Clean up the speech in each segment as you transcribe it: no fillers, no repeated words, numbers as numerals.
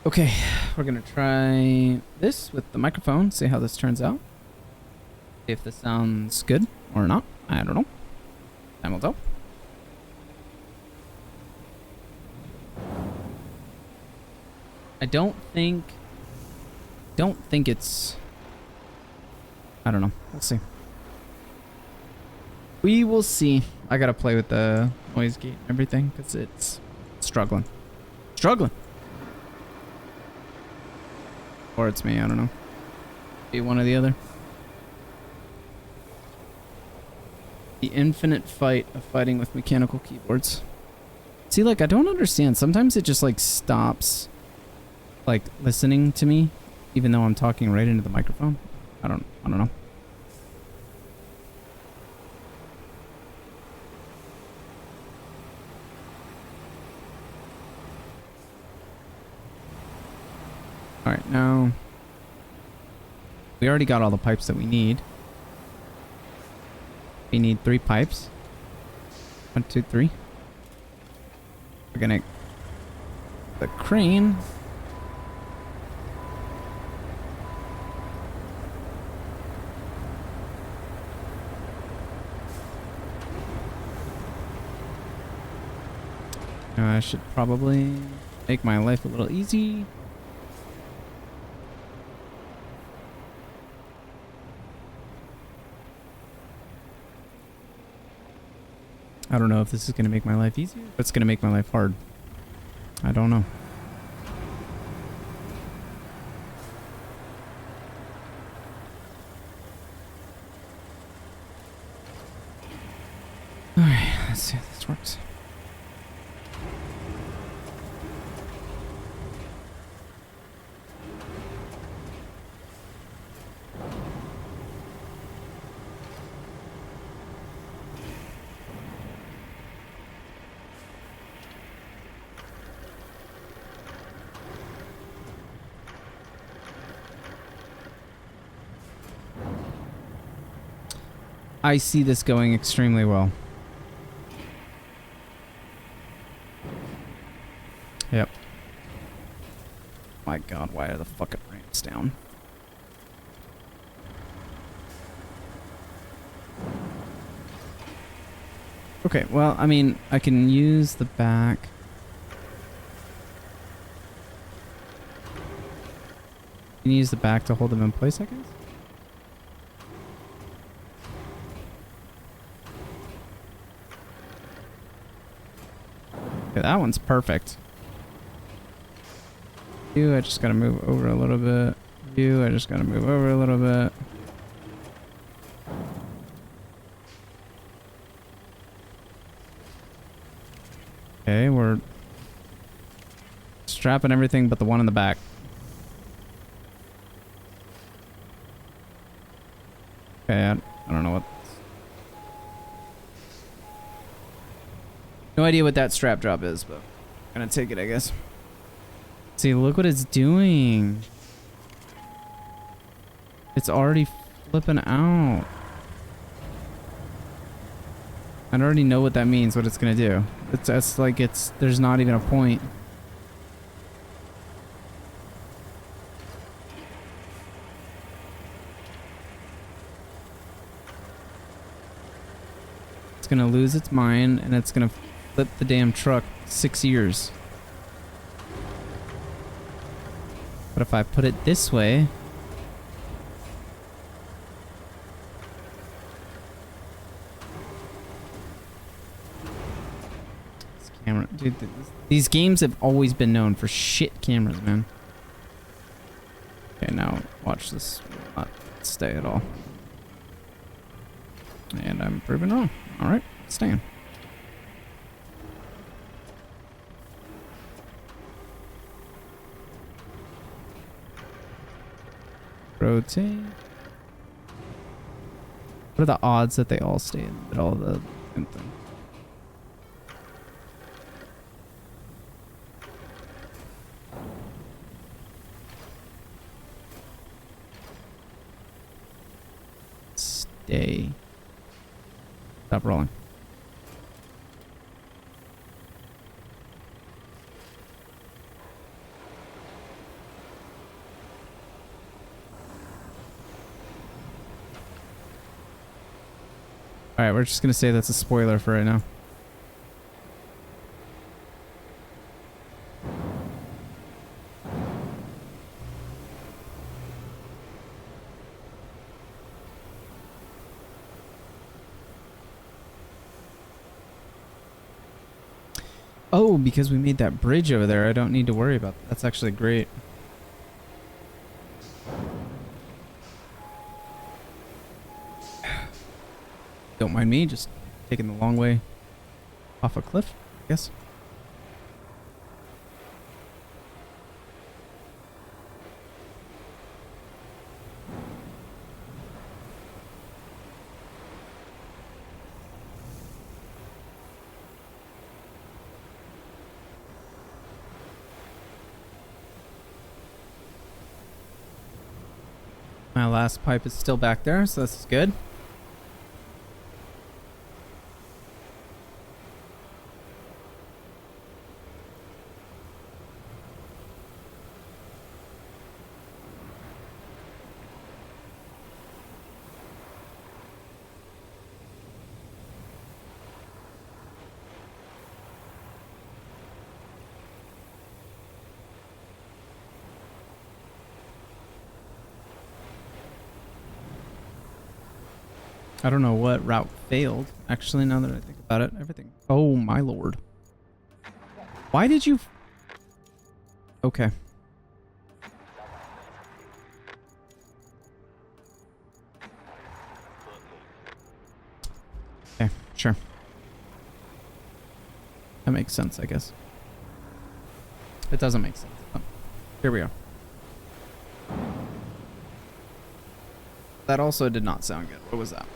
Okay, we're gonna try this with the microphone, see how this turns out. See if this sounds good or not. I don't know. Time will tell. I don't think it's, I don't know. We'll see. We will see. I gotta play with the noise gate and everything because it's struggling. Struggling. Or it's me, I don't know. Be one or the other. The infinite fight of fighting with mechanical keyboards. See, like, I don't understand. Sometimes it just, like, stops, like, listening to me, even though I'm talking right into the microphone. I don't know. All right, now we already got all the pipes that we need. We need 3 pipes. 1, 2, 3. We're gonna the crane. I should probably make my life a little easy. I don't know if this is going to make my life easier, but it's going to make my life hard. I don't know. Alright, let's see if this works. I see this going extremely well. Yep. My god, why are the fucking ramps down? Okay, well, I mean, I can use the back. Can you use the back to hold them in place, I guess? Okay, that one's perfect. You, I just gotta move over a little bit. You, I just gotta move over a little bit. Okay, we're strapping everything but the one in the back. Okay, I don't know what. No idea what that strap drop is, but I'm gonna take it, I guess. See, look what it's doing. It's already flipping out. I already know what that means, what it's gonna do. That's like there's not even a point. It's gonna lose its mind and it's gonna flip the damn truck 6 years. But if I put it this way, this camera, dude, these games have always been known for shit cameras, man. Okay, now watch this not stay at all. And I'm proven wrong. All right, staying. Rotate. What are the odds that they all stay in the middle of the thing? Stay. Stop rolling. Alright, we're just gonna say that's a spoiler for right now. Oh, because we made that bridge over there, I don't need to worry about that. That's actually great. Don't mind me, just taking the long way off a cliff, I guess. My last pipe is still back there, so this is good. I don't know what route failed. Actually, now that I think about it, everything. Oh my lord. Why did you... Okay. Okay, sure. That makes sense, I guess. It doesn't make sense. Oh, here we are. That also did not sound good. What was that?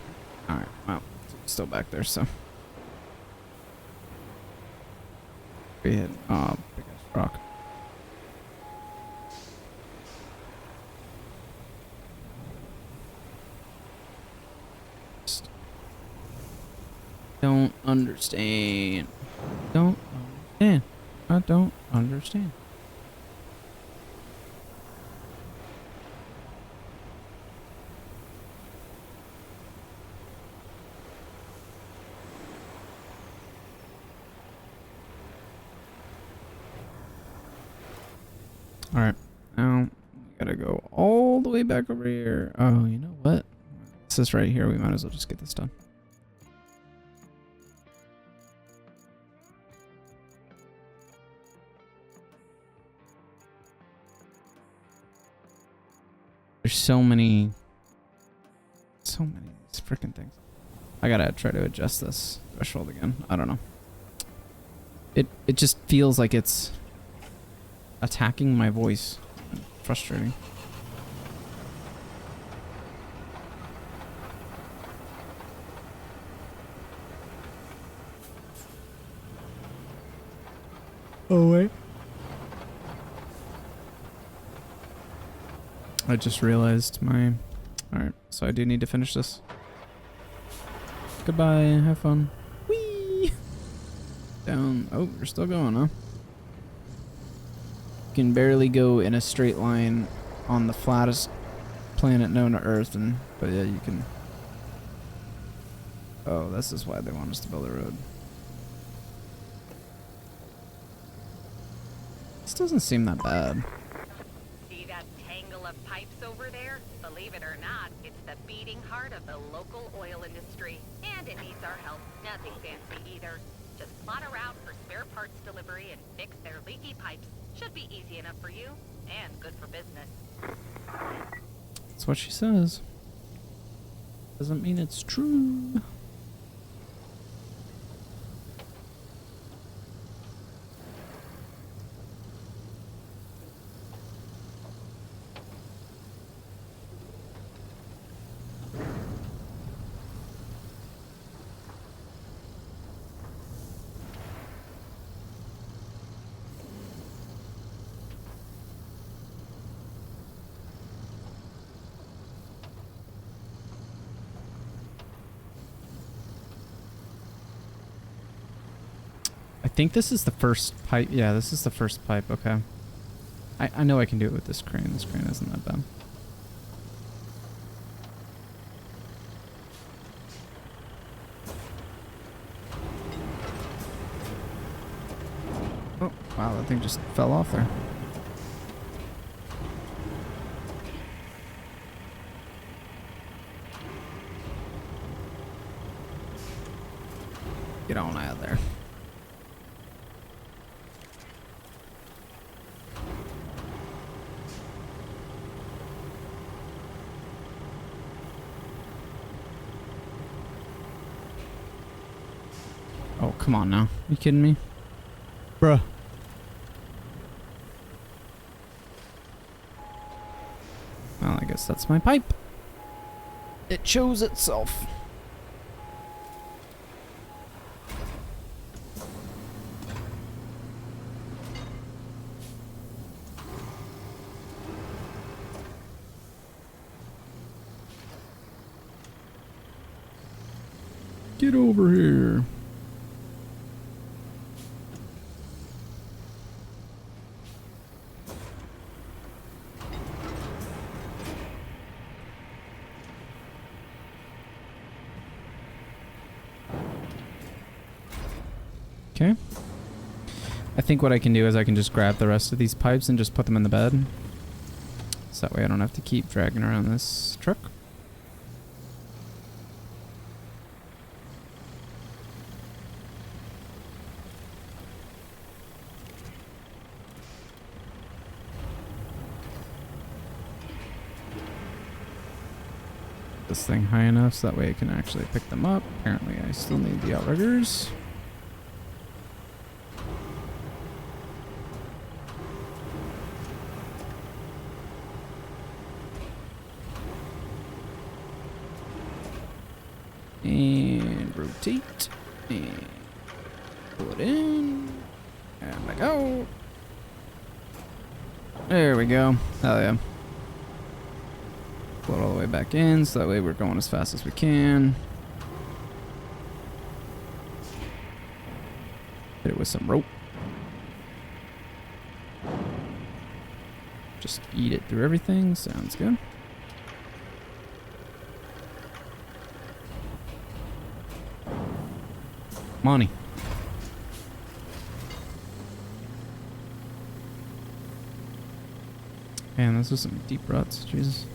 Alright, well, it's still back there, so. We hit, big ass rock. Just don't understand. Don't understand. I don't understand. Alright, now we gotta go all the way back over here. Oh, you know what? This is right here. We might as well just get this done. There's so many of these freaking things. I gotta try to adjust this threshold again. I don't know. It just feels like it's attacking my voice. Frustrating. Oh wait. I just realized my... Alright, so I do need to finish this. Goodbye, have fun. Whee! Down. Oh, you're still going, huh? You can barely go in a straight line on the flattest planet known to Earth, but yeah, you can... Oh, this is why they want us to build a road. This doesn't seem that bad. See that tangle of pipes over there? Believe it or not, it's the beating heart of the local oil industry. And it needs our help. Nothing fancy either. Just plot a route for spare parts delivery and fix their leaky pipes. Should be easy enough for you, and good for business. That's what she says. Doesn't mean it's true. I think this is the first pipe. Yeah, this is the first pipe. Okay. I know I can do it with this crane. This crane isn't that bad. thing just fell off there. Get on out of there. Oh, come on now. You kidding me? Bruh. Well, I guess that's my pipe. It chose itself. Get over here. Okay. I think what I can do is I can just grab the rest of these pipes and just put them in the bed. So that way I don't have to keep dragging around this truck. This thing high enough so that way I can actually pick them up. Apparently I still need the outriggers. And rotate. And pull it in. And let go. There we go. Hell yeah. Pull it all the way back in so that way we're going as fast as we can. Hit it with some rope. Just eat it through everything. Sounds good. Money. Man, this is some deep ruts. Jesus.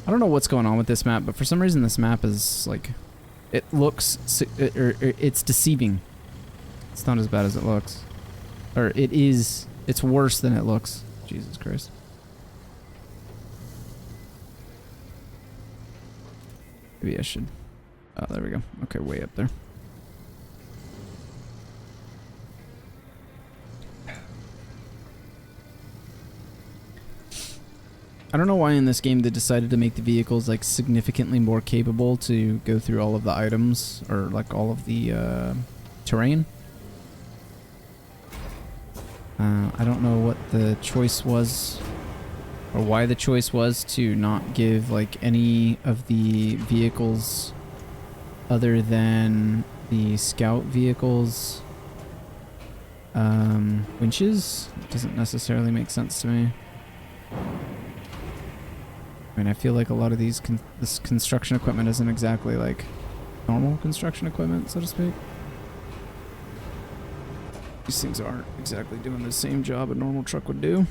I don't know what's going on with this map, but for some reason this map is like, it looks, it's deceiving. It's not as bad as it looks. Or it is, it's worse than it looks. Jesus Christ. Maybe I should, oh, there we go. Okay, way up there. I don't know why in this game they decided to make the vehicles like significantly more capable to go through all of the items or like all of the terrain. I don't know what the choice was or why the choice was to not give like any of the vehicles other than the scout vehicles winches. It doesn't necessarily make sense to me. I mean, I feel like a lot of these this construction equipment isn't exactly like normal construction equipment, so to speak. These things aren't exactly doing the same job a normal truck would do.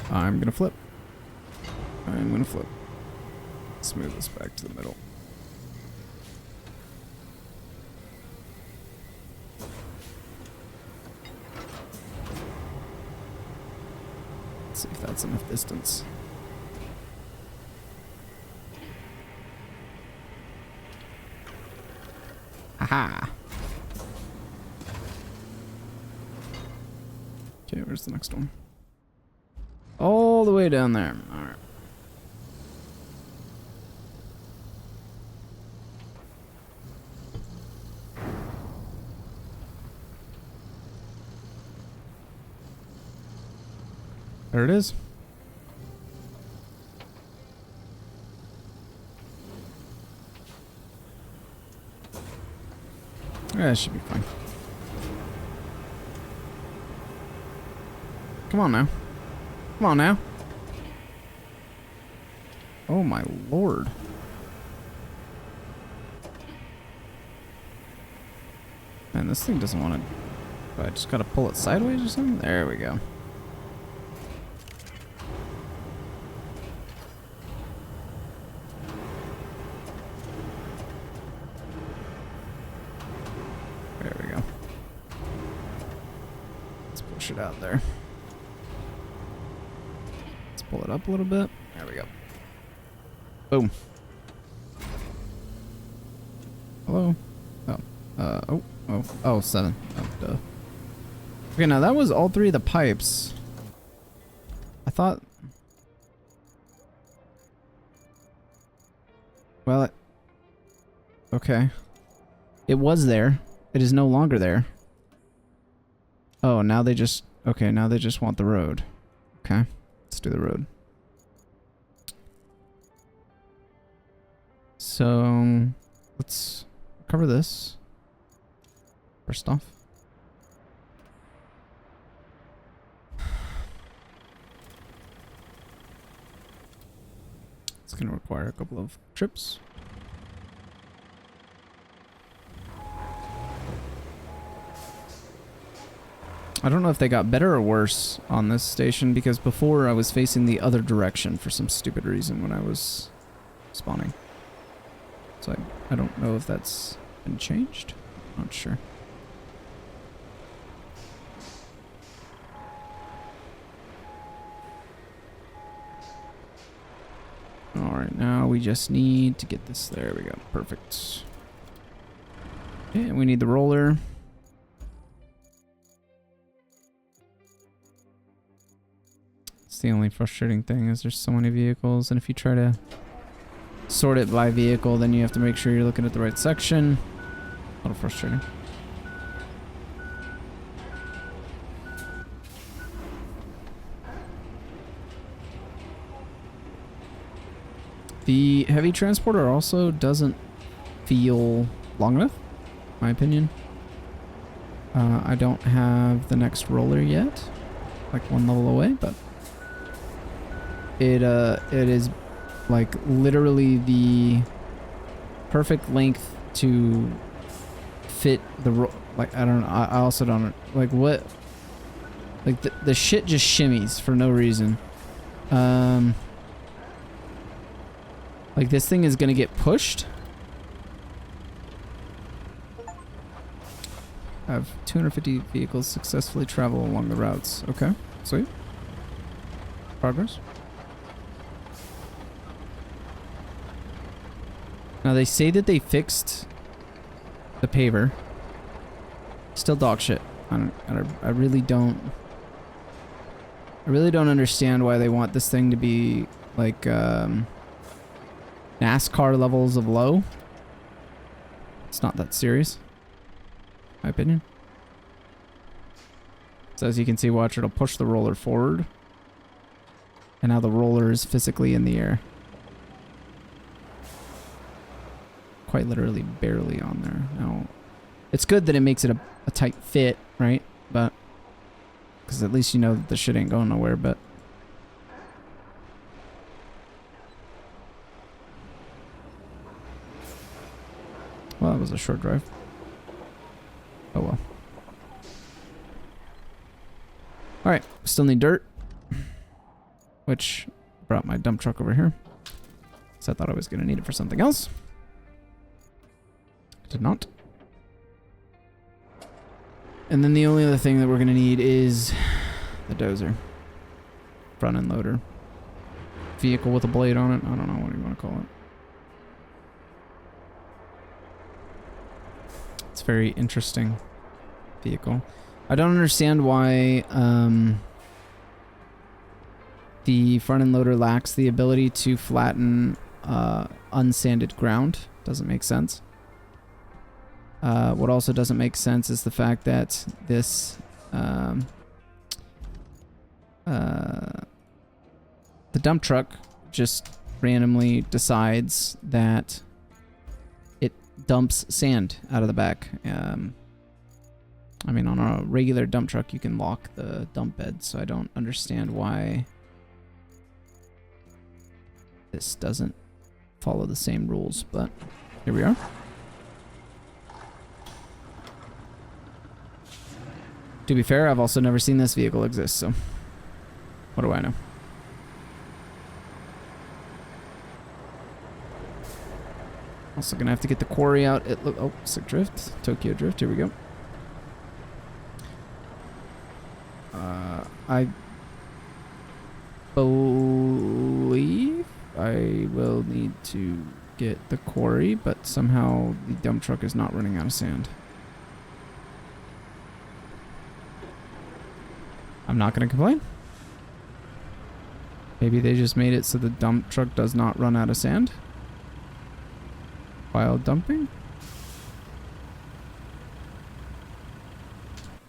I'm gonna flip. I'm gonna flip. Let's move this back to the middle. Let's see if that's enough distance. Aha! Okay, where's the next one? All the way down there. Alright. There it is. Yeah, that should be fine. Come on now. Come on now. Oh my lord. Man, this thing doesn't want to I just gotta pull it sideways or something? There we go. There we go. Let's push it out there. Let's pull it up a little bit. There we go. Boom. Hello? Oh, 7. Oh, duh. Okay, now that was all 3 of the pipes. I thought... Well, okay. It was there. It is no longer there. Oh, now they just... Okay, now they just want the road. Okay, let's do the road. So, let's cover this. First off. It's going to require a couple of trips. I don't know if they got better or worse on this station, because before I was facing the other direction for some stupid reason when I was spawning. So I don't know if that's been changed. Not sure. Alright, now we just need to get this. There we go. Perfect. Okay, we need the roller. It's the only frustrating thing is there's so many vehicles, and if you try to sort it by vehicle, then you have to make sure you're looking at the right section. A little frustrating. The heavy transporter also doesn't feel long enough, in my opinion. I don't have the next roller yet, like 1 level away, but it is like literally the perfect length to fit the like I don't know. I also don't like what like the shit just shimmies for no reason. Like this thing is gonna get pushed. I have 250 vehicles successfully travel along the routes. Okay, sweet. Progress. Now they say that they fixed the paver. Still dog shit. I really don't understand why they want this thing to be like NASCAR levels of low. It's not that serious, in my opinion. So as you can see, watch, it'll push the roller forward. And now the roller is physically in the air. Quite literally barely on there. Now, it's good that it makes it a tight fit, right? But, because at least you know that the shit ain't going nowhere, but. Well, that was a short drive. Oh well. Alright, still need dirt. Which brought my dump truck over here. So I thought I was going to need it for something else. Did not. And then the only other thing that we're going to need is the dozer. Front end loader. Vehicle with a blade on it. I don't know what you want to call it. It's a very interesting vehicle. I don't understand why the front end loader lacks the ability to flatten unsanded ground. Doesn't make sense. What also doesn't make sense is the fact that this the dump truck just randomly decides that it dumps sand out of the back. I mean, on a regular dump truck, you can lock the dump bed, so I don't understand why this doesn't follow the same rules, but here we are. To be fair, I've also never seen this vehicle exist, so what do I know? Also gonna have to get the quarry out. Oh, sick drift. Tokyo drift. Here we go. I believe I will need to get the quarry, but somehow the dump truck is not running out of sand. I'm not gonna complain. Maybe they just made it so the dump truck does not run out of sand while dumping.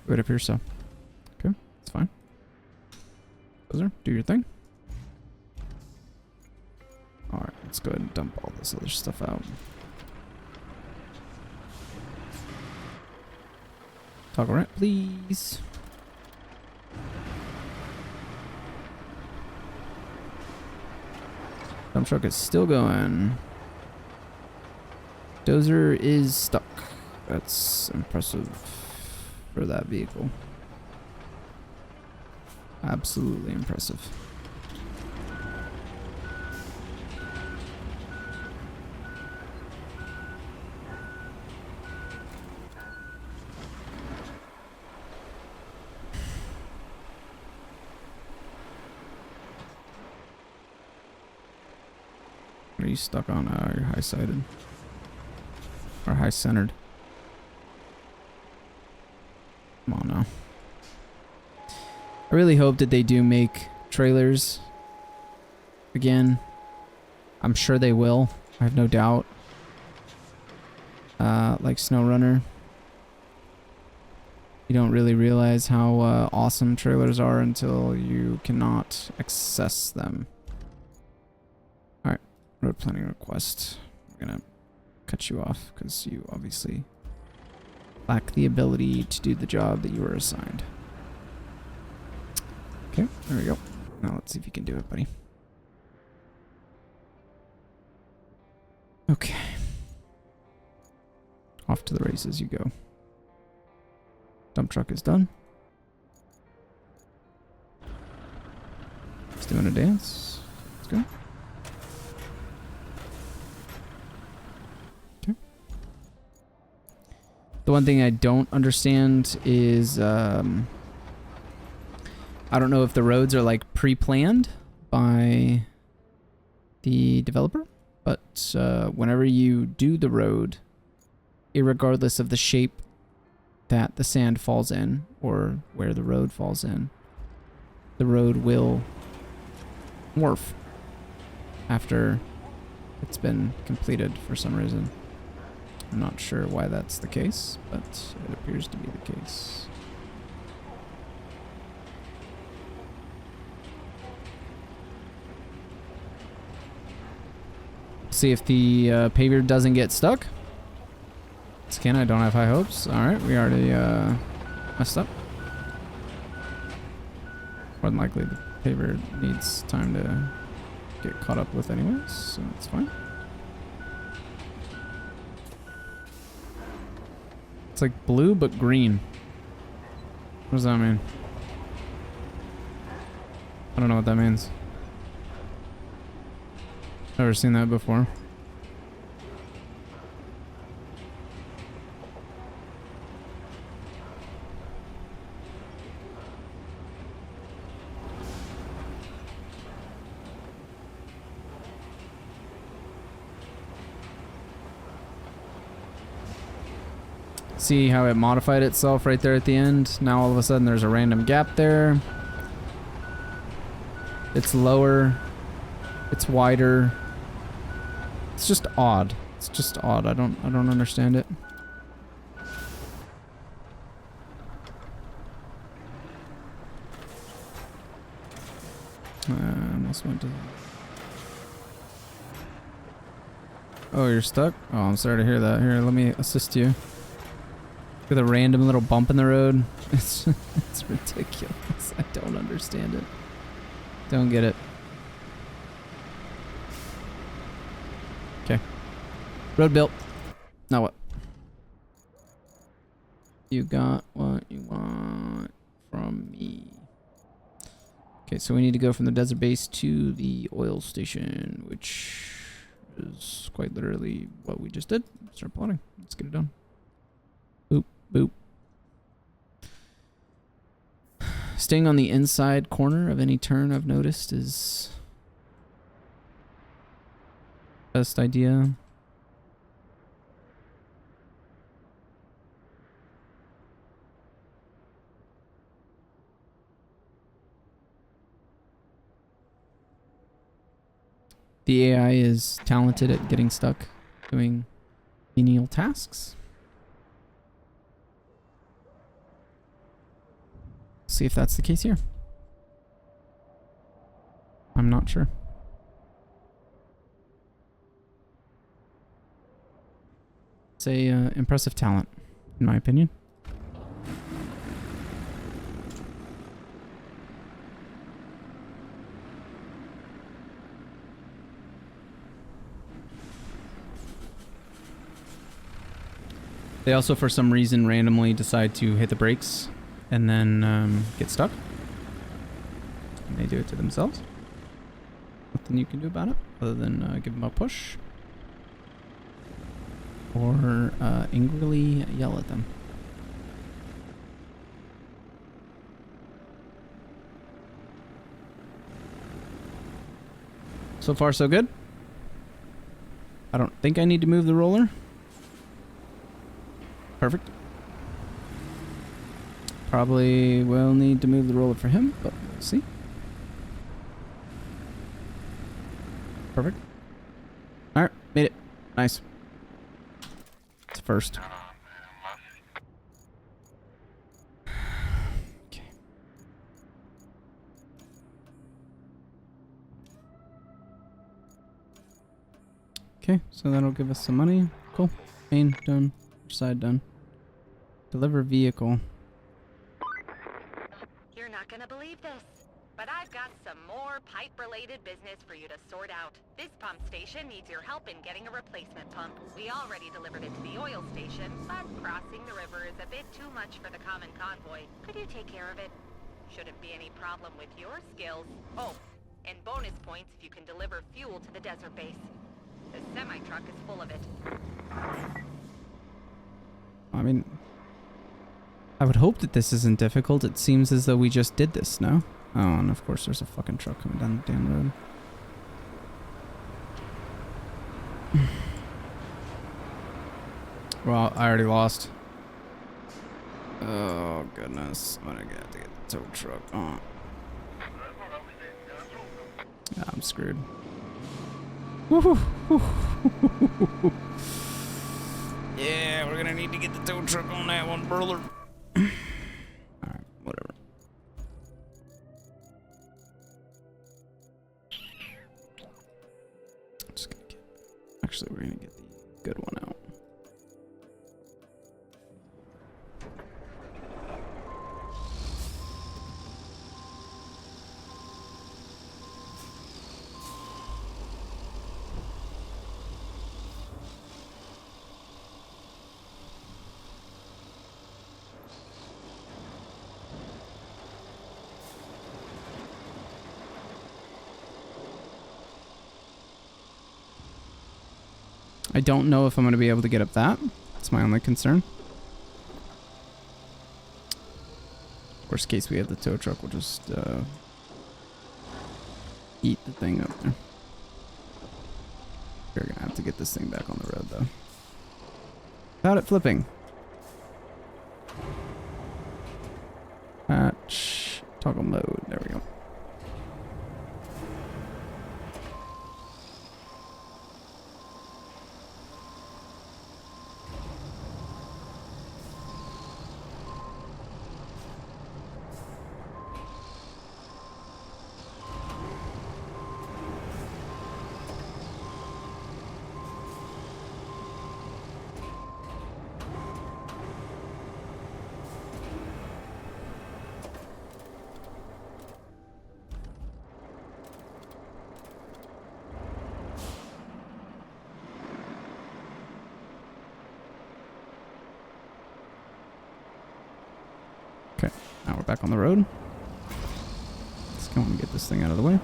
It would appear so. Okay, it's fine. Dozer, do your thing. Alright, let's go ahead and dump all this other stuff out. Toggle right, please. Dump truck is still going. Dozer is stuck. That's impressive for that vehicle. Absolutely impressive. Are you stuck on you're high-sided? Or high-centered? Come on now. I really hope that they do make trailers again. I'm sure they will. I have no doubt. Like SnowRunner. You don't really realize how awesome trailers are until you cannot access them. Alright, road planning request. I'm gonna cut you off because you obviously lack the ability to do the job that you were assigned. Okay, there we go. Now let's see if you can do it, buddy. Okay. Off to the races you go. Dump truck is done. It's doing a dance. Let's go. Okay. The one thing I don't understand is I don't know if the roads are like pre-planned by the developer, but whenever you do the road, irregardless of the shape that the sand falls in or where the road falls in, the road will morph after it's been completed for some reason. I'm not sure why that's the case, but it appears to be the case. See if the paver doesn't get stuck. Scan, I don't have high hopes. Alright, we already messed up. More than likely the paver needs time to get caught up with anyways, so it's fine. It's like blue but green. What does that mean? I don't know what that means. Never seen that before. See how it modified itself right there at the end? Now all of a sudden there's a random gap there. It's lower. It's wider. It's just odd. It's just odd. I don't understand it. Almost went to... Oh, you're stuck? Oh, I'm sorry to hear that. Here, let me assist you. With a random little bump in the road. It's ridiculous. I don't understand it. Don't get it. Okay. Road built. Now what? You got what you want. from me. Okay, so we need to go from the desert base to the oil station, which is quite literally what we just did. Start plotting. Let's get it done. Boop, boop. Staying on the inside corner of any turn, I've noticed, is best idea. The AI is talented at getting stuck doing menial tasks. See if that's the case here. I'm not sure. It's a impressive talent, in my opinion. They also, for some reason, randomly decide to hit the brakes and then get stuck. And they do it to themselves. Nothing you can do about it other than give them a push. Or angrily yell at them. So far, so good. I don't think I need to move the roller. Perfect. Probably will need to move the roller for him, but we'll see. Perfect. Alright, made it. Nice. It's first. Okay. Okay, so that'll give us some money. Cool. Main done. Side done. Deliver vehicle. You're not gonna believe this, but I've got some more pipe-related business for you to sort out. This pump station needs your help in getting a replacement pump. We already delivered it to the oil station, but crossing the river is a bit too much for the common convoy. Could you take care of it? Shouldn't be any problem with your skills. Oh, and bonus points if you can deliver fuel to the desert base. The semi-truck is full of it. I mean, I would hope that this isn't difficult. It seems as though we just did this, no? Oh, and of course there's a fucking truck coming down the damn road. Well, I already lost. Oh, goodness. I'm gonna have to get the tow truck. Oh. Yeah, I'm screwed. Woohoo! Yeah, we're gonna need to get the tow truck on that one, brother. Alright, whatever. Just gonna get. Actually, we're gonna get the good one out. I don't know if I'm going to be able to get up that. That's my only concern. Worst case, we have the tow truck. We'll just eat the thing up there. We're going to have to get this thing back on the road, though. Without it flipping. Patch. Toggle mode. There we go. Okay, now we're back on the road. Let's go and get this thing out of the way.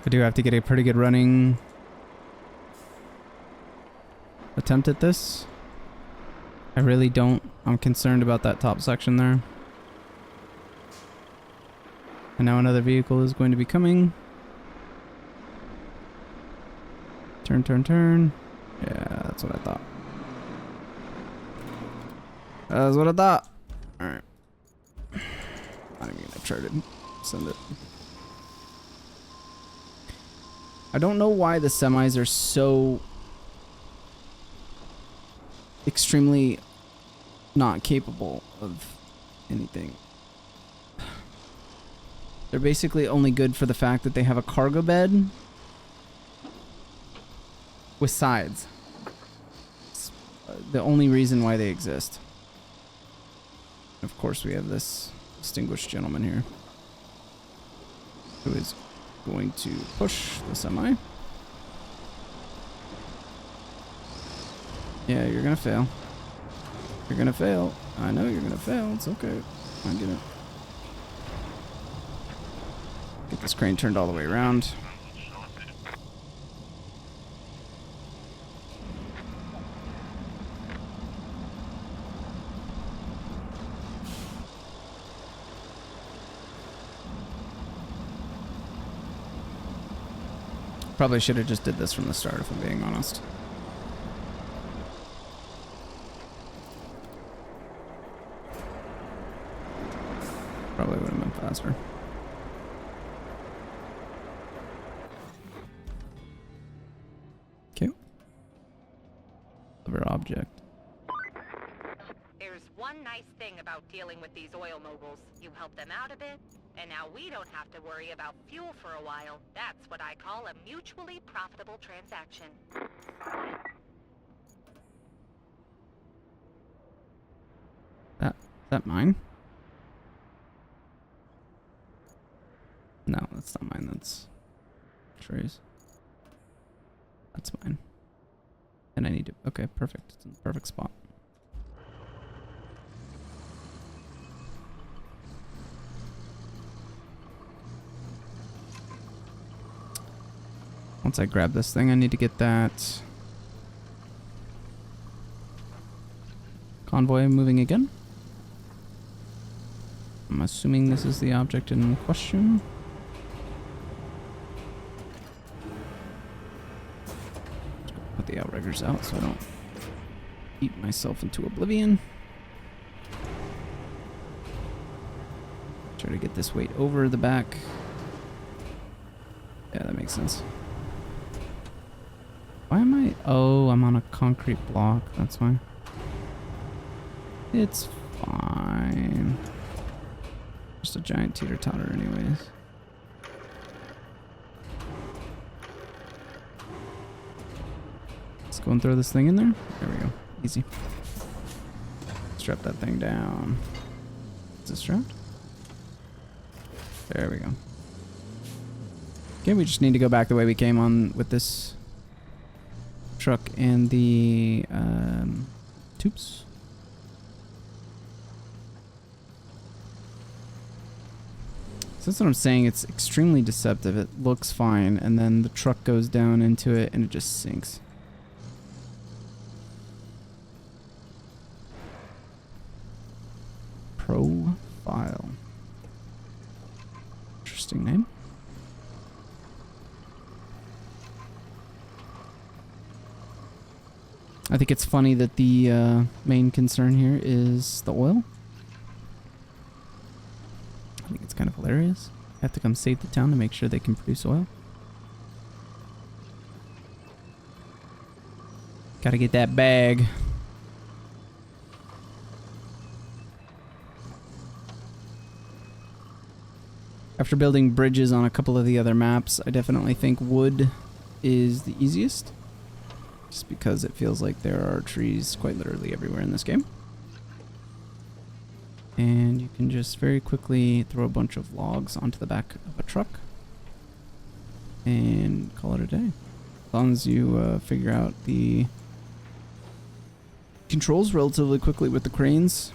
I do have to get a pretty good running attempt at this. I really don't. I'm concerned about that top section there. And now another vehicle is going to be coming. Turn, turn, turn. Yeah, that's what I thought. That's what I thought. Alright. I'm even gonna try to send it. I don't know why the semis are so extremely not capable of anything. They're basically only good for the fact that they have a cargo bed with sides. It's the only reason why they exist. Of course, we have this distinguished gentleman here who is going to push the semi. Yeah, you're gonna fail. You're gonna fail. I know you're gonna fail. It's okay. I get it. Get this crane turned all the way around. Probably should have just did this from the start, if I'm being honest. Probably would have been faster. Okay. Other object. There's one nice thing about dealing with these oil moguls. You help them out a bit, and now we don't have to worry about fuel for a while. That's what I call a mutually profitable transaction. Is that mine? No, that's not mine. That's Trey's. That's mine. And I need to... Okay, perfect. It's in the perfect spot. Once I grab this thing, I need to get that convoy moving again. I'm assuming this is the object in question. Put the outriggers out so I don't eat myself into oblivion. Try to get this weight over the back. Yeah, that makes sense. Why am I... Oh, I'm on a concrete block. That's why. It's fine. Just a giant teeter-totter anyways. Let's go and throw this thing in there. There we go. Easy. Strap that thing down. Is it strapped? There we go. Okay, we just need to go back the way we came on with this truck and the tubes. So that's what I'm saying. It's extremely deceptive. It looks fine, and then the truck goes down into it, and it just sinks. Profile. Interesting name. I think it's funny that the main concern here is the oil. I think it's kind of hilarious. I have to come save the town to make sure they can produce oil. Gotta get that bag. After building bridges on a couple of the other maps, I definitely think wood is the easiest. Just because it feels like there are trees quite literally everywhere in this game. And you can just very quickly throw a bunch of logs onto the back of a truck and call it a day. As long as you figure out the controls relatively quickly with the cranes,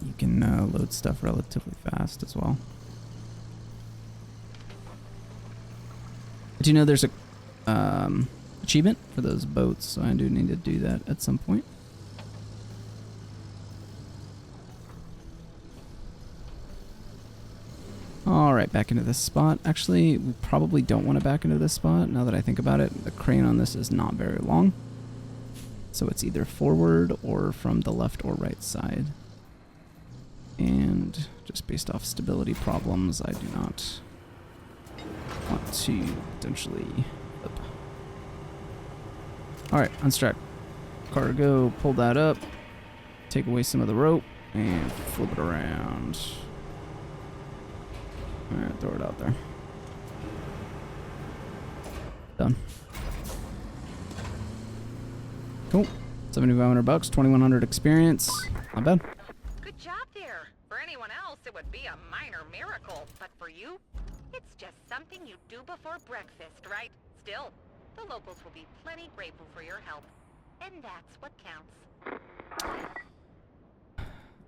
you can load stuff relatively fast as well. But you know there's a achievement for those boats, so I do need to do that at some point. Alright, back into this spot. Actually, we probably don't want to back into this spot, now that I think about it. The crane on this is not very long. So it's either forward or from the left or right side. And just based off stability problems, I do not want to potentially flip. Alright, unstrap cargo, pull that up, take away some of the rope, and flip it around. Alright, throw it out there. Done. Cool. 7,500 bucks, 2,100 experience. Not bad. Good job there. For anyone else, it would be a minor miracle. But for you, it's just something you do before breakfast, right? Still, the locals will be plenty grateful for your help. And that's what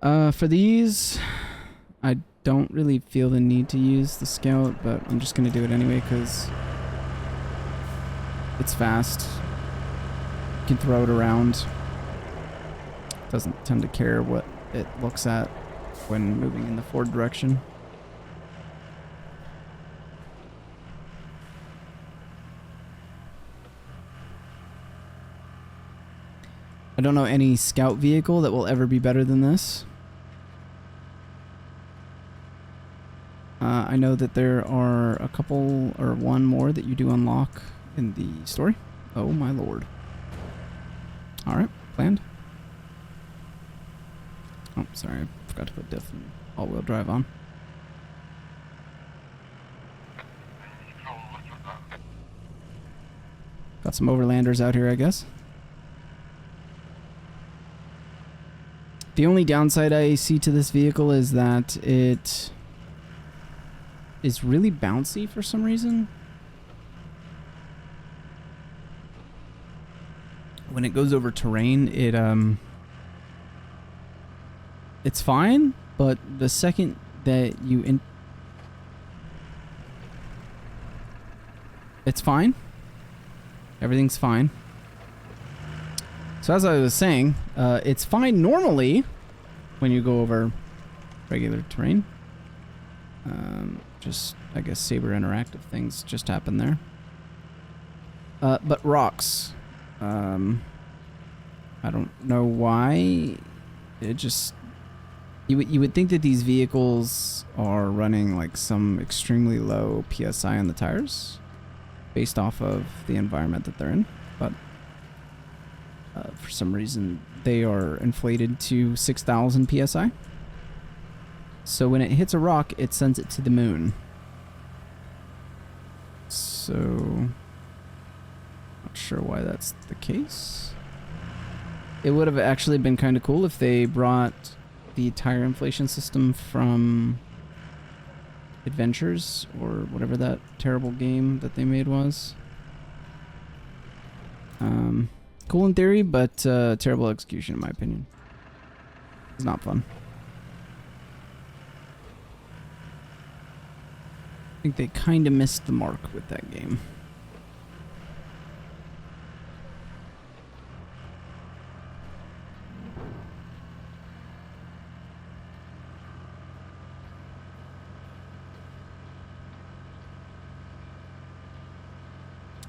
counts. For these, I don't really feel the need to use the scout, but I'm just gonna do it anyway because it's fast. You can throw it around. Doesn't tend to care what it looks at when moving in the forward direction. I don't know any scout vehicle that will ever be better than this. I know that there are a couple, or one more that you do unlock in the story. Oh my lord. Alright, planned. Oh, sorry, I forgot to put diff and all-wheel drive on. Got some overlanders out here, I guess. The only downside I see to this vehicle is that it is really bouncy for some reason. When it goes over terrain, it's fine, but the second that you it's fine. Everything's fine. So as I was saying, it's fine normally when you go over regular terrain. Just, I guess, Saber interactive things just happen there. But rocks. I don't know why. It just... You would think that these vehicles are running like some extremely low PSI on the tires based off of the environment that they're in, but for some reason they are inflated to 6,000 PSI. So when it hits a rock, it sends it to the moon. So, not sure why that's the case. It would have actually been kind of cool if they brought the tire inflation system from Adventures or whatever that terrible game that they made was. Cool in theory, but terrible execution in my opinion. It's not fun. I think they kind of missed the mark with that game.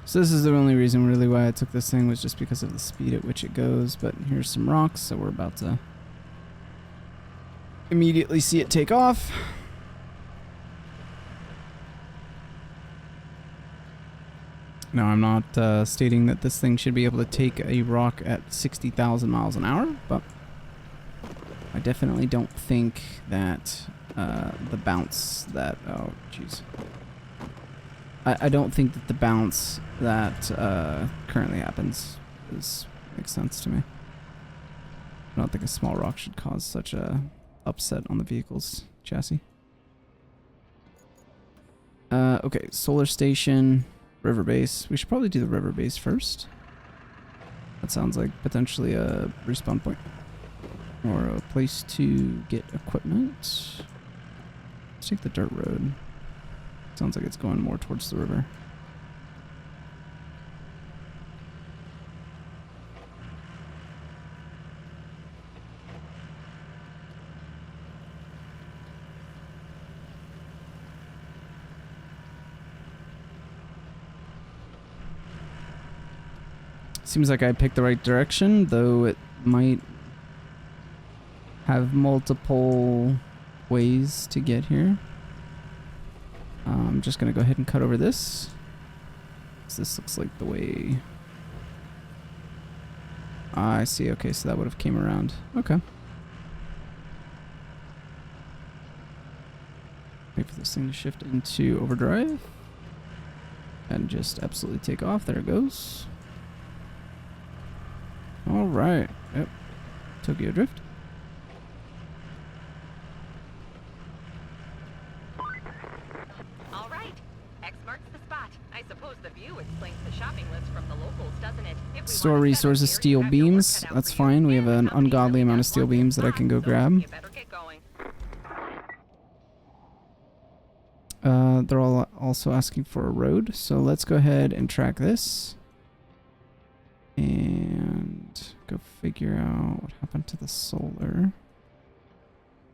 So this is the only reason really why I took this thing, was just because of the speed at which it goes. But here's some rocks, so we're about to immediately see it take off. Now, I'm not stating that this thing should be able to take a rock at 60,000 miles an hour, but I definitely don't think that the bounce that... Oh, jeez. I don't think that the bounce that currently happens makes sense to me. I don't think a small rock should cause such a upset on the vehicle's chassis. Okay, solar station. river base. We should probably do the river base first. That sounds like potentially a respawn point. Or a place to get equipment. Let's take the dirt road. Sounds like it's going more towards the river. Seems like I picked the right direction, though it might have multiple ways to get here. I'm just gonna go ahead and cut over this. This looks like the way. Ah, I see. Okay, so that would have came around. Okay. Wait for this thing to shift into overdrive. And just absolutely take off. There it goes. Alright. Yep. Tokyo Drift. Alright. X marks the spot. I suppose the view explains the shopping list from the locals, doesn't it? If we Store want to resources, settle steel here, you have your work beams. cut out That's for fine. you. We have an And company ungodly really amount of got steel one beams that I can go so grab. you better get going. They're all also asking for a road, so let's go ahead and track this. And go figure out what happened to the solar.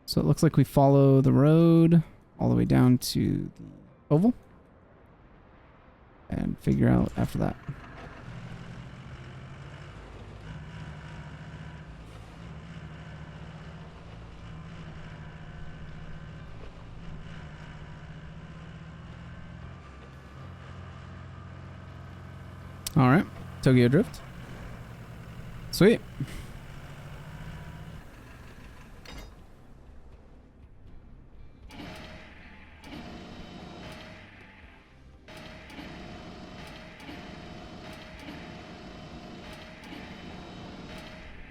So it looks like we follow the road all the way down to the oval. And figure out after that. Alright, Tokyo Drift. Sweet.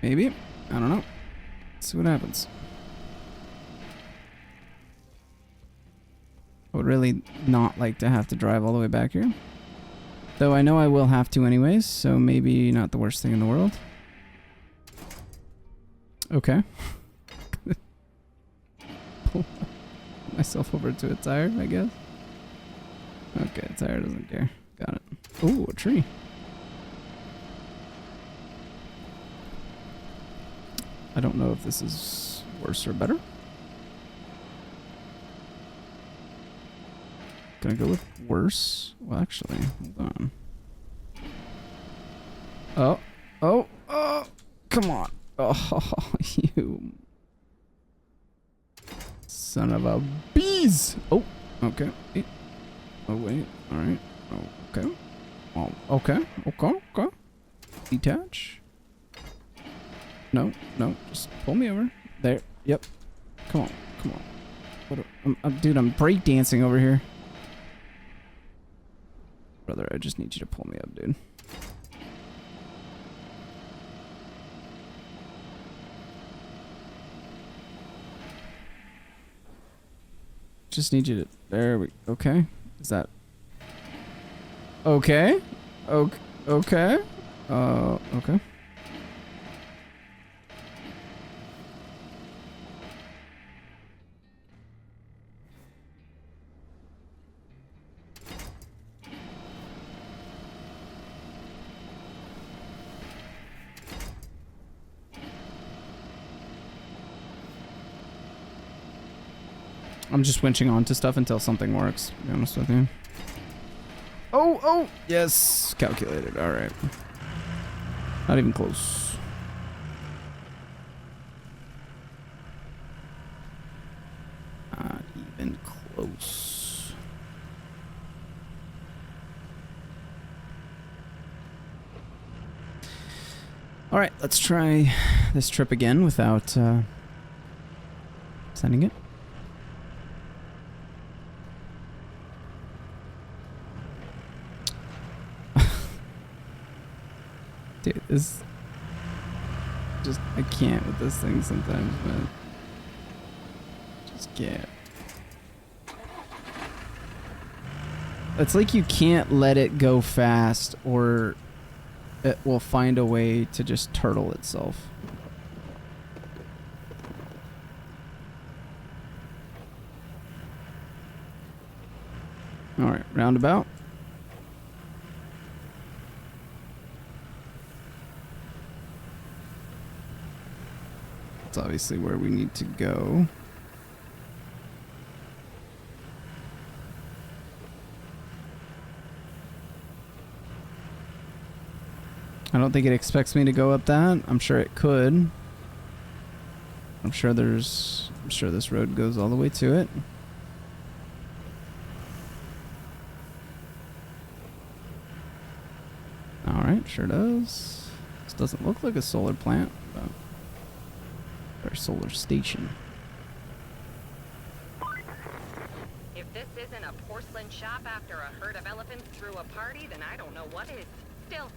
Maybe. I don't know. Let's see what happens. I would really not like to have to drive all the way back here. Though I know I will have to anyways, so maybe not the worst thing in the world. Okay. Pull myself over to a tire, I guess. Okay, tire doesn't care. Got it. Ooh, a tree. I don't know if this is worse or better. Gonna go with worse. Well, actually, hold on. Oh, come on. Oh, you son of a bees. Oh, okay. Oh, wait. All right. Oh, okay. Oh, okay. Detach. No, just pull me over. There. Yep. Come on. What dude, I'm breakdancing over here. Brother, I just need you to pull me up, dude. Just need you to... There we... Okay. Is that... Okay. Okay. Okay. Okay. I'm just winching onto stuff until something works, to be honest with you. Oh! Yes! Calculated, alright. Not even close. Not even close. Alright, let's try this trip again without sending it. Dude, this... Just, I can't with this thing sometimes, man. Just can't. It's like you can't let it go fast or it will find a way to just turtle itself. Alright, roundabout. That's obviously where we need to go. I don't think it expects me to go up that. I'm sure it could. I'm sure this road goes all the way to it. Alright, sure does. This doesn't look like a solar plant, but or a solar station. If this isn't a porcelain shop after a herd of elephants threw a party, then I don't know what is. Still,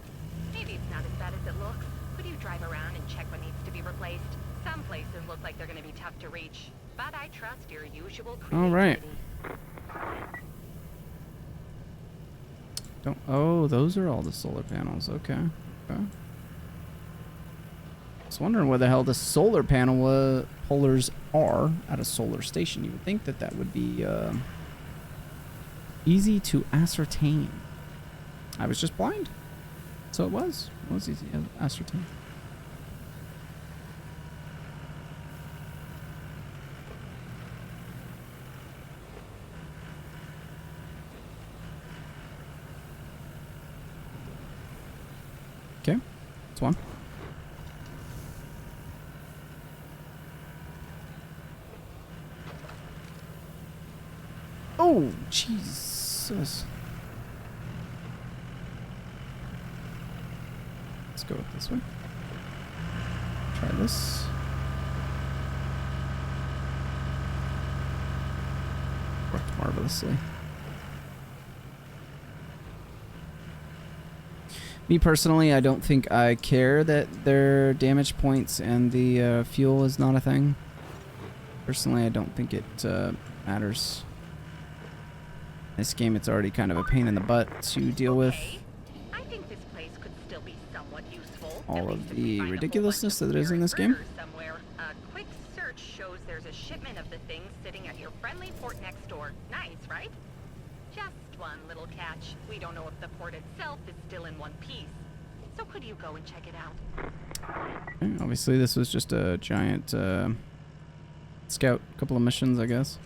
maybe it's not as bad as it looks. Could you drive around and check what needs to be replaced? Some places look like they're going to be tough to reach, but I trust your usual creativity. All right. Oh, those are all the solar panels. Okay. Okay. I was wondering where the hell the solar panel polars are at a solar station. You would think that that would be easy to ascertain. I was just blind. So it was. It was easy to ascertain. Okay, that's one. Oh, Jesus. Let's go this way. Try this. Worked marvelously. Me personally, I don't think I care that their damage points and the fuel is not a thing. Personally, I don't think it matters. This game, it's already kind of a pain in the butt to deal with. I think this place could still be somewhat useful. All of the ridiculousness that is in this game. Somewhere. A quick search shows there's a shipment of the things sitting at your friendly port next door. Nice, right? Just one little catch. We don't know if the port itself is still in one piece. So could you go and check it out? Okay, obviously, this was just a giant scout, couple of missions, I guess.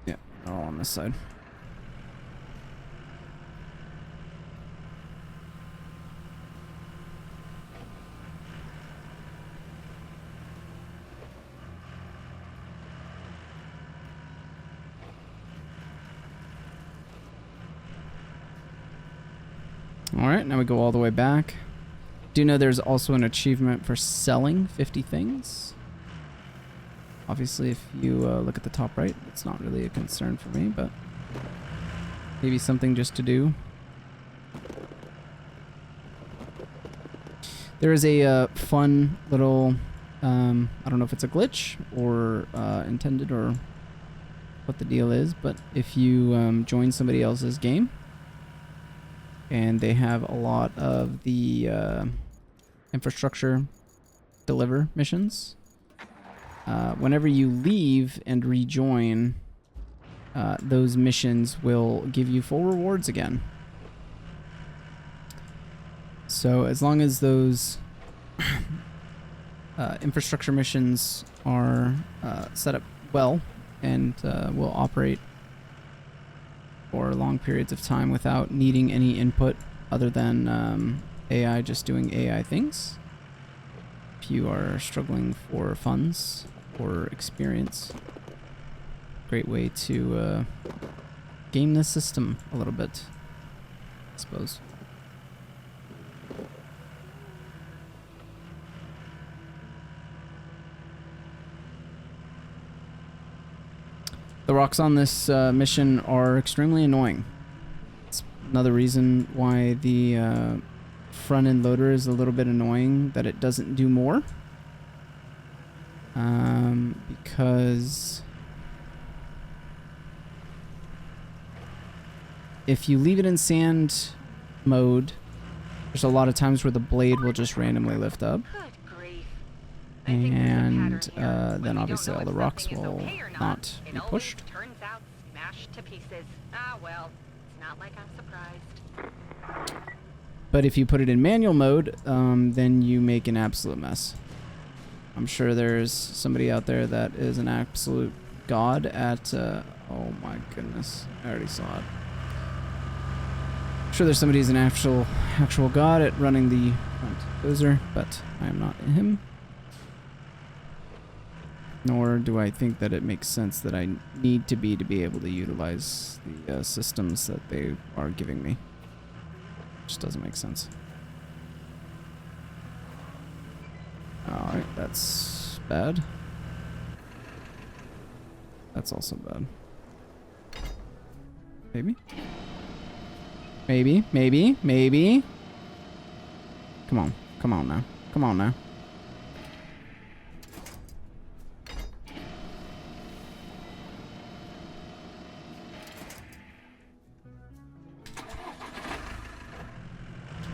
Yeah, all on this side. Alright, now we go all the way back. Do know there's also an achievement for selling 50 things. Obviously, if you look at the top right, it's not really a concern for me, but maybe something just to do. There is a fun little, I don't know if it's a glitch or intended or what the deal is, but if you join somebody else's game, and they have a lot of the infrastructure deliver missions. Whenever you leave and rejoin, those missions will give you full rewards again. So as long as those infrastructure missions are set up well and will operate for long periods of time without needing any input other than AI just doing AI things. If you are struggling for funds or experience, great way to game the system a little bit, I suppose. The rocks on this mission are extremely annoying. It's another reason why the front-end loader is a little bit annoying, that it doesn't do more. Because if you leave it in sand mode, there's a lot of times where the blade will just randomly lift up. Good grief. I think there's a And pattern here. When then you obviously don't all know the if rocks something is will okay or not it be always pushed. turns out smashed to pieces. Ah, well, it's not like I'm surprised. But if you put it in manual mode, then you make an absolute mess. I'm sure there's somebody out there that is an absolute god at, oh my goodness, I already saw it. I'm sure there's somebody who's an actual god at running the front dozer, but I am not him. Nor do I think that it makes sense that I need to be able to utilize the systems that they are giving me. Just doesn't make sense. Alright, that's bad. That's also bad. Maybe? Maybe. Come on now. Come on now.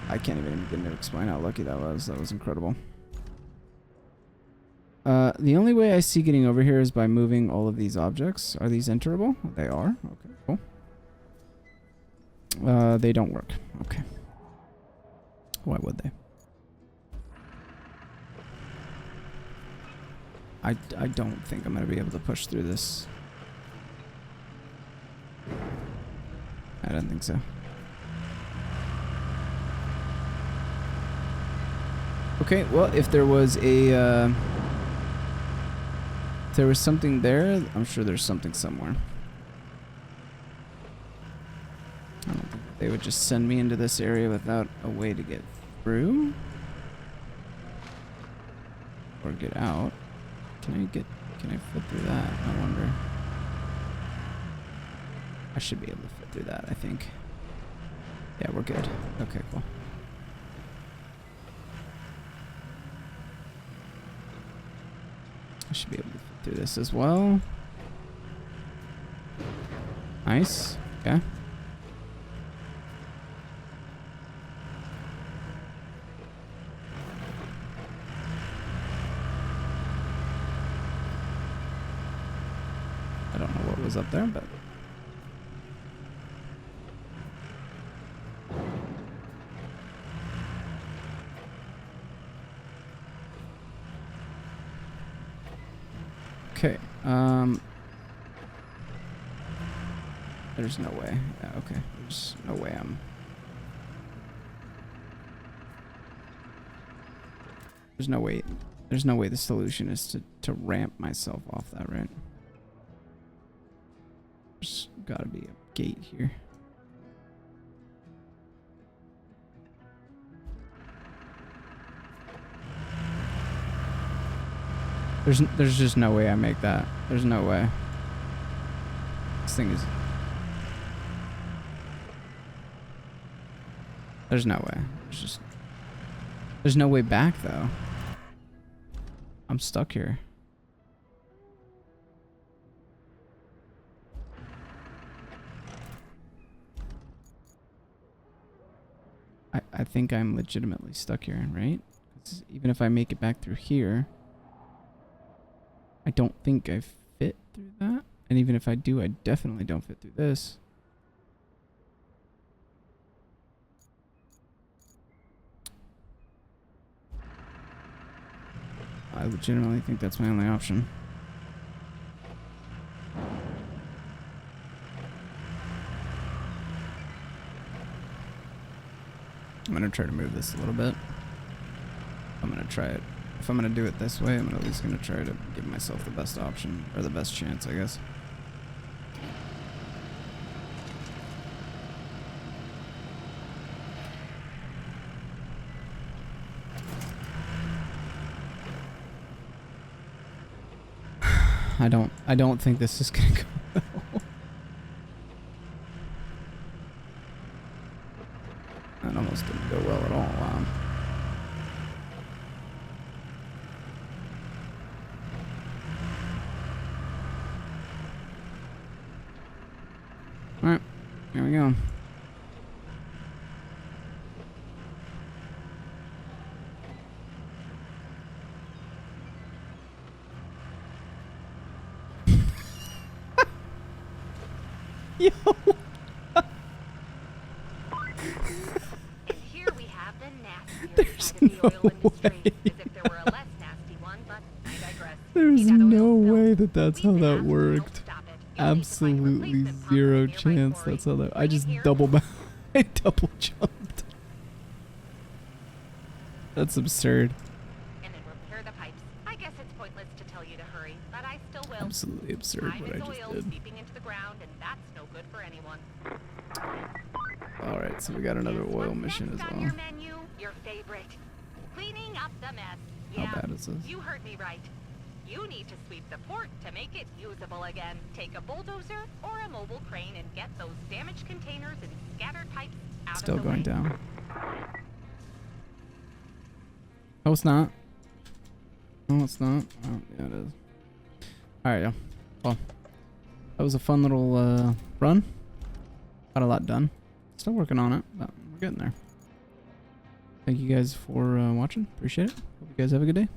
I can't even begin to explain how lucky that was. That was incredible. The only way I see getting over here is by moving all of these objects. Are these enterable? They are. Okay, cool. They don't work. Okay. Why would they? I don't think I'm going to be able to push through this. I don't think so. Okay, well, if there was a, if there was something there, I'm sure there's something somewhere. I don't think they would just send me into this area without a way to get through. Or get out. Can I fit through that? I wonder. I should be able to fit through that, I think. Yeah, we're good. Okay, cool. I should be able to fit through this as well. Nice. Okay. I don't know what was up there, but... Okay, there's no way. Yeah, okay, there's no way there's no way the solution is to ramp myself off that, right? There's gotta be a gate here. There's just no way I make that. There's no way. This thing is... There's no way. There's no way back, though. I'm stuck here. I think I'm legitimately stuck here, right? 'Cause even if I make it back through here... I don't think I fit through that. And even if I do, I definitely don't fit through this. I legitimately think that's my only option. I'm gonna try to move this a little bit. I'm gonna try it. If I'm gonna do it this way, I'm at least gonna try to give myself the best option, or the best chance, I guess. I don't think this is gonna go well. That almost didn't go well at all. Wow. Alright, here we go. Yo. And here we have the nastier There's side of the oil no industry. way. As if there were a less nasty one, but I digress. There's See that oil no spill? way that that's how We've been that asked to help worked. stop it. You'll need to find a Absolutely replacement pump zero in a nearby chance quarry. that's how that. I Bring it just here. I double jumped. That's absurd. And then repair the pipes. I guess it's pointless to tell you to hurry, but I still will. Absolutely absurd Time what I is just oil did. seeping into the ground, and that's no good for anyone. Alright, so we got another Guess oil what's mission as next on well. your menu? Your favorite. Cleaning up the mess. How Yeah, bad is this? you heard me right. You need to sweep the port to make it usable again. Take a bulldozer or a mobile crane and get those damaged containers and scattered pipes out Still of the going way. down. Oh, it's not. No, it's not. Oh, yeah, it is. Alright, yeah. Well, that was a fun little run. Got a lot done. Still working on it, but we're getting there. Thank you guys for watching. Appreciate it. Hope you guys have a good day.